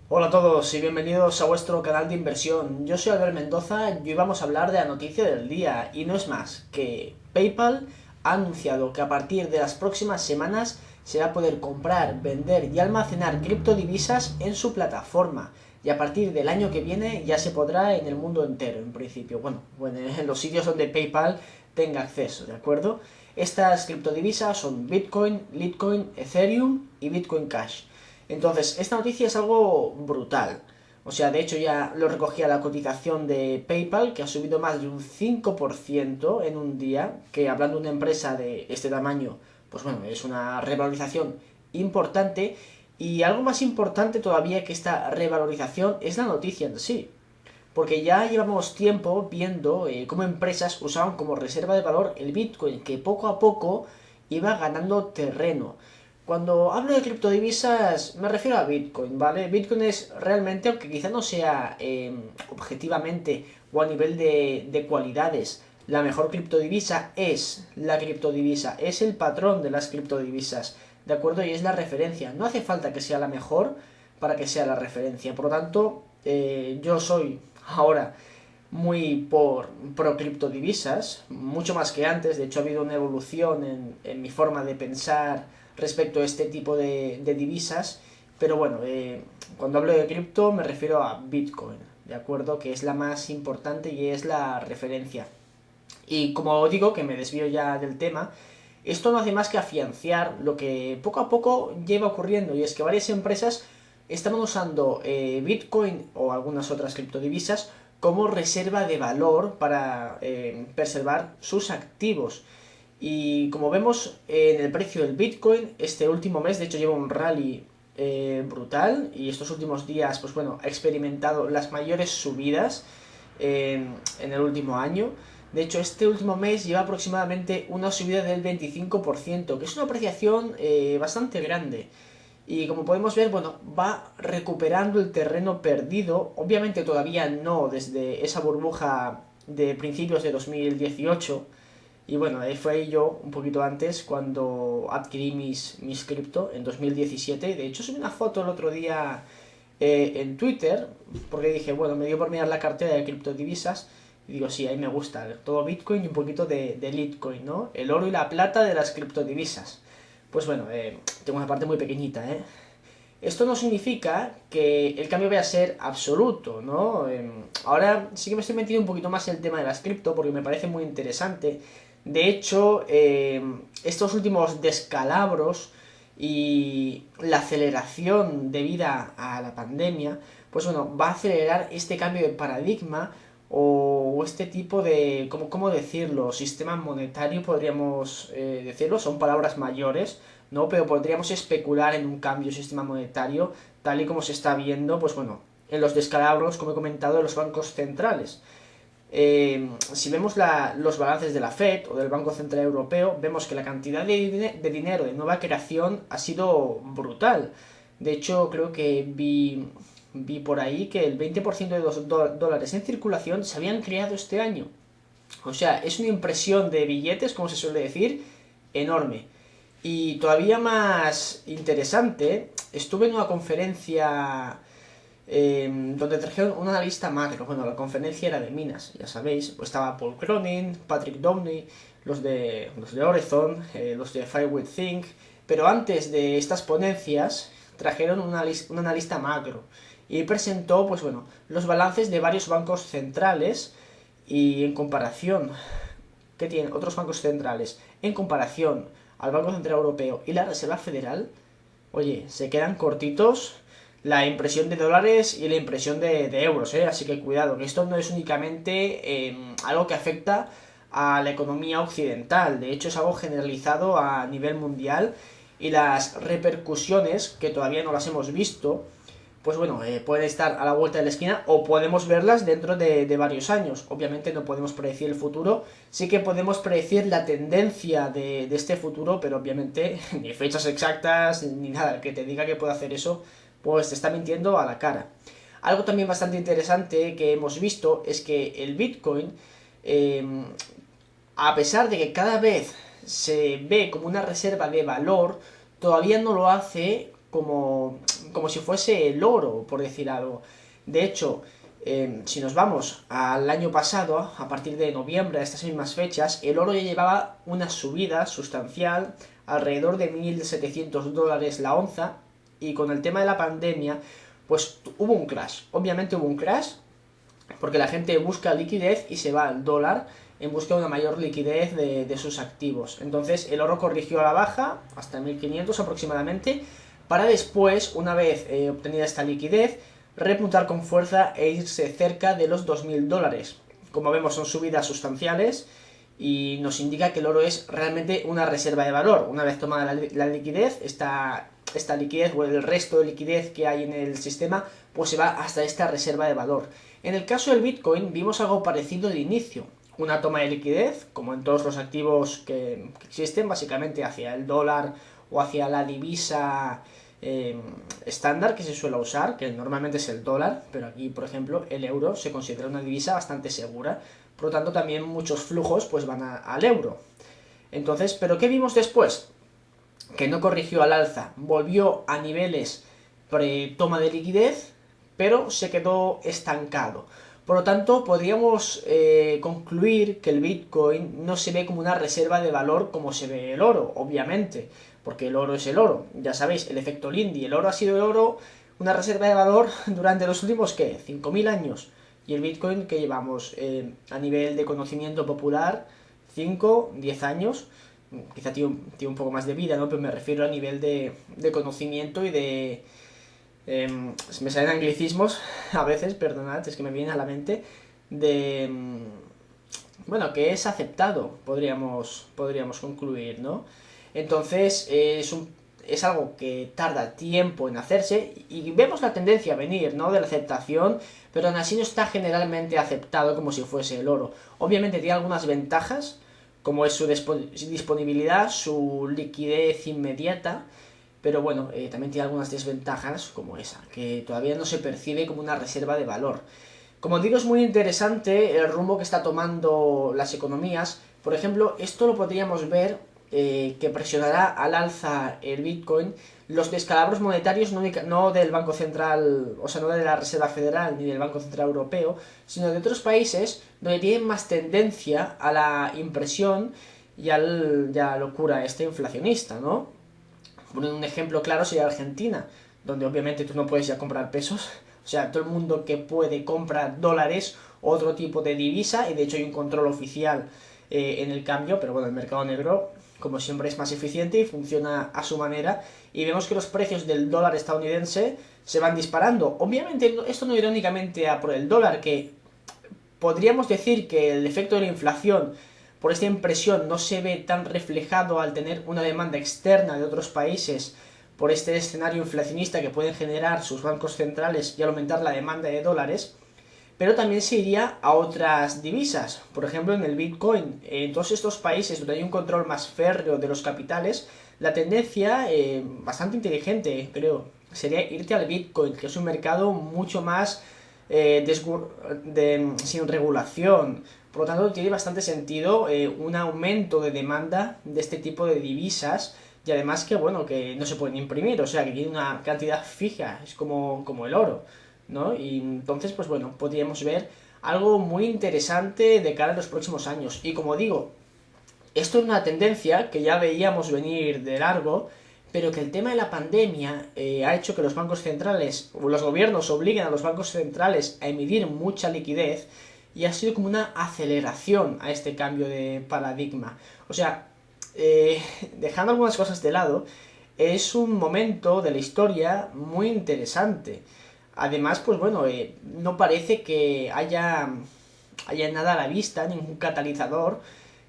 Hola a todos y bienvenidos a vuestro canal de inversión. Yo soy Albert Mendoza y hoy vamos a hablar de la noticia del día y no es más que PayPal ha anunciado que a partir de las próximas semanas se va a poder comprar, vender y almacenar criptodivisas en su plataforma y a partir del año que viene ya se podrá en el mundo entero en principio. Bueno, en los sitios donde PayPal tenga acceso, ¿de acuerdo? Estas criptodivisas son Bitcoin, Litecoin, Ethereum y Bitcoin Cash. Entonces, esta noticia es algo brutal. O sea, de hecho ya lo recogía la cotización de PayPal, que ha subido más de un 5% en un día, que hablando de una empresa de este tamaño, pues bueno, es una revalorización importante. Y algo más importante todavía que esta revalorización es la noticia en sí. Porque ya llevamos tiempo viendo cómo empresas usaban como reserva de valor el Bitcoin, que poco a poco iba ganando terreno. Cuando hablo de criptodivisas me refiero a Bitcoin, ¿vale? Bitcoin es realmente, aunque quizá no sea objetivamente o a nivel de cualidades, la mejor criptodivisa es la criptodivisa, es el patrón de las criptodivisas, ¿de acuerdo? Y es la referencia. No hace falta que sea la mejor para que sea la referencia. Por lo tanto, yo soy ahora muy pro criptodivisas, mucho más que antes. De hecho, ha habido una evolución en mi forma de pensar respecto a este tipo de divisas. Pero bueno, cuando hablo de cripto me refiero a Bitcoin, ¿de acuerdo? Que es la más importante y es la referencia. Y como digo, que me desvío ya del tema, esto no hace más que afianzar lo que poco a poco lleva ocurriendo, y es que varias empresas estaban usando Bitcoin o algunas otras criptodivisas como reserva de valor para preservar sus activos. Y como vemos en el precio del Bitcoin, este último mes de hecho lleva un rally brutal, y estos últimos días pues bueno, ha experimentado las mayores subidas en el último año. De hecho, este último mes lleva aproximadamente una subida del 25%, que es una apreciación bastante grande. Y como podemos ver, bueno, va recuperando el terreno perdido. Obviamente todavía no desde esa burbuja de principios de 2018. Y bueno, ahí fue yo un poquito antes cuando adquirí mis cripto en 2017. De hecho, subí una foto el otro día en Twitter, porque dije, bueno, me dio por mirar la cartera de criptodivisas. Y digo, sí, ahí me gusta, todo Bitcoin y un poquito de Litecoin, ¿no? El oro y la plata de las criptodivisas. Pues bueno, tengo una parte muy pequeñita, ¿eh? Esto no significa que el cambio vaya a ser absoluto, ¿no? Ahora sí que me estoy metiendo un poquito más en el tema de las cripto porque me parece muy interesante. De hecho, estos últimos descalabros y la aceleración debida a la pandemia, pues bueno, va a acelerar este cambio de paradigma o este tipo de, ¿cómo decirlo? Sistema monetario, podríamos decirlo, son palabras mayores, ¿no? Pero podríamos especular en un cambio de sistema monetario, tal y como se está viendo, pues bueno, en los descalabros, como he comentado, de los bancos centrales. Si vemos los balances de la Fed o del Banco Central Europeo, vemos que la cantidad de dinero de nueva creación ha sido brutal. De hecho, creo que vi por ahí que el 20% de los dólares en circulación se habían creado este año. O sea, es una impresión de billetes, como se suele decir, enorme. Y todavía más interesante, estuve en una conferencia donde trajeron un analista macro. Bueno, la conferencia era de minas, ya sabéis. Pues estaba Paul Cronin, Patrick Downey, los de Horizon, los de Firewall Think. Pero antes de estas ponencias, trajeron un analista macro y presentó, pues bueno, los balances de varios bancos centrales y en comparación que tienen otros bancos centrales en comparación al Banco Central Europeo y la Reserva Federal, oye, se quedan cortitos la impresión de dólares y la impresión de euros, ¿eh? Así que cuidado, que esto no es únicamente algo que afecta a la economía occidental, de hecho es algo generalizado a nivel mundial y las repercusiones, que todavía no las hemos visto, pues bueno, pueden estar a la vuelta de la esquina o podemos verlas dentro de varios años. Obviamente no podemos predecir el futuro, sí que podemos predecir la tendencia de este futuro, pero obviamente ni fechas exactas ni nada. El que te diga que puede hacer eso, pues te está mintiendo a la cara. Algo también bastante interesante que hemos visto es que el Bitcoin, eh, a pesar de que cada vez se ve como una reserva de valor, todavía no lo hace como como si fuese el oro, por decir algo. De hecho, si nos vamos al año pasado, a partir de noviembre, a estas mismas fechas, el oro ya llevaba una subida sustancial, alrededor de $1.700 la onza, y con el tema de la pandemia, pues hubo un crash. Obviamente hubo un crash, porque la gente busca liquidez y se va al dólar en busca de una mayor liquidez de sus activos. Entonces el oro corrigió a la baja, hasta 1.500 aproximadamente, para después, una vez obtenida esta liquidez, repuntar con fuerza e irse cerca de los $2.000. Como vemos, son subidas sustanciales y nos indica que el oro es realmente una reserva de valor. Una vez tomada la liquidez, esta liquidez o el resto de liquidez que hay en el sistema, pues se va hasta esta reserva de valor. En el caso del Bitcoin vimos algo parecido de inicio. Una toma de liquidez, como en todos los activos que existen, básicamente hacia el dólar o hacia la divisa estándar que se suele usar, que normalmente es el dólar, pero aquí, por ejemplo, el euro se considera una divisa bastante segura, por lo tanto también muchos flujos pues van al euro. Entonces, ¿pero qué vimos después? Que no corrigió al alza, volvió a niveles pre-toma de liquidez, pero se quedó estancado. Por lo tanto, podríamos concluir que el Bitcoin no se ve como una reserva de valor como se ve el oro, obviamente, porque el oro es el oro. Ya sabéis, el efecto Lindy, el oro ha sido el oro, una reserva de valor durante los últimos, ¿qué? 5.000 años. Y el Bitcoin, que llevamos a nivel de conocimiento popular, 5, 10 años. Quizá tiene un poco más de vida, ¿no? Pero me refiero a nivel de conocimiento y de... me salen anglicismos a veces, perdonad, es que me viene a la mente, de... bueno, que es aceptado, podríamos concluir, ¿no? Entonces, es algo que tarda tiempo en hacerse y vemos la tendencia a venir, ¿no? De la aceptación, pero aún así no está generalmente aceptado como si fuese el oro. Obviamente tiene algunas ventajas, como es su disponibilidad, su liquidez inmediata, pero bueno, también tiene algunas desventajas como esa, que todavía no se percibe como una reserva de valor. Como digo, es muy interesante el rumbo que está tomando las economías. Por ejemplo, esto lo podríamos ver que presionará al alza el Bitcoin los descalabros monetarios no del Banco Central, o sea, no de la Reserva Federal ni del Banco Central Europeo, sino de otros países donde tienen más tendencia a la impresión y a la locura inflacionista, ¿no? Un ejemplo claro sería Argentina, donde obviamente tú no puedes ya comprar pesos, o sea, todo el mundo que puede compra dólares o otro tipo de divisa, y de hecho hay un control oficial en el cambio, pero bueno, el mercado negro, como siempre, es más eficiente y funciona a su manera, y vemos que los precios del dólar estadounidense se van disparando. Obviamente esto no irá únicamente a por el dólar, que podríamos decir que el efecto de la inflación por esta impresión no se ve tan reflejado al tener una demanda externa de otros países por este escenario inflacionista que pueden generar sus bancos centrales y al aumentar la demanda de dólares, pero también se iría a otras divisas, por ejemplo en el Bitcoin. En todos estos países donde hay un control más férreo de los capitales, la tendencia, bastante inteligente creo, sería irte al Bitcoin, que es un mercado mucho más sin regulación. Por lo tanto, tiene bastante sentido un aumento de demanda de este tipo de divisas, y además que, bueno, que no se pueden imprimir, o sea, que tiene una cantidad fija, es como el oro, ¿no? Y entonces, pues bueno, podríamos ver algo muy interesante de cara a los próximos años. Y como digo, esto es una tendencia que ya veíamos venir de largo, pero que el tema de la pandemia ha hecho que los bancos centrales, o los gobiernos obliguen a los bancos centrales a emitir mucha liquidez, y ha sido como una aceleración a este cambio de paradigma. O sea, dejando algunas cosas de lado, es un momento de la historia muy interesante. Además, pues bueno, no parece que haya nada a la vista, ningún catalizador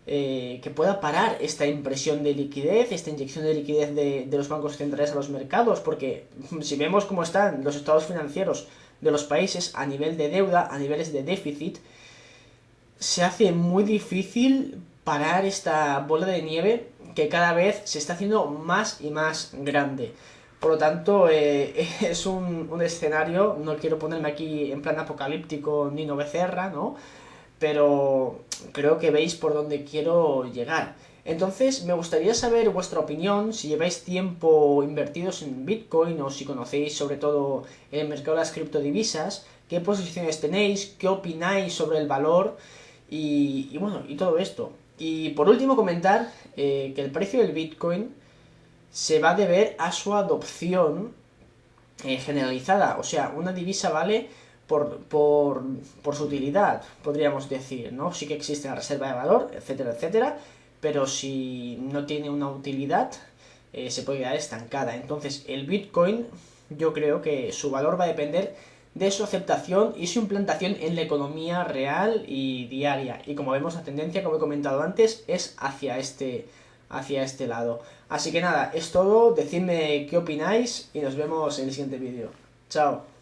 que pueda parar esta impresión de liquidez, esta inyección de liquidez de los bancos centrales a los mercados, porque si vemos cómo están los estados financieros de los países a nivel de deuda, a niveles de déficit, se hace muy difícil parar esta bola de nieve que cada vez se está haciendo más y más grande. Por lo tanto, es un escenario, no quiero ponerme aquí en plan apocalíptico Nino Becerra, ¿no? Pero creo que veis por dónde quiero llegar. Entonces me gustaría saber vuestra opinión, si lleváis tiempo invertidos en Bitcoin o si conocéis sobre todo el mercado de las criptodivisas, qué posiciones tenéis, qué opináis sobre el valor y bueno, y todo esto. Y por último comentar que el precio del Bitcoin se va a deber a su adopción generalizada. O sea, una divisa vale por su utilidad, podríamos decir, ¿no? Sí que existe la reserva de valor, etcétera, etcétera, pero si no tiene una utilidad, se puede quedar estancada. Entonces, el Bitcoin, yo creo que su valor va a depender de su aceptación y su implantación en la economía real y diaria. Y como vemos, la tendencia, como he comentado antes, es hacia este lado. Así que nada, es todo, decidme qué opináis y nos vemos en el siguiente vídeo. Chao.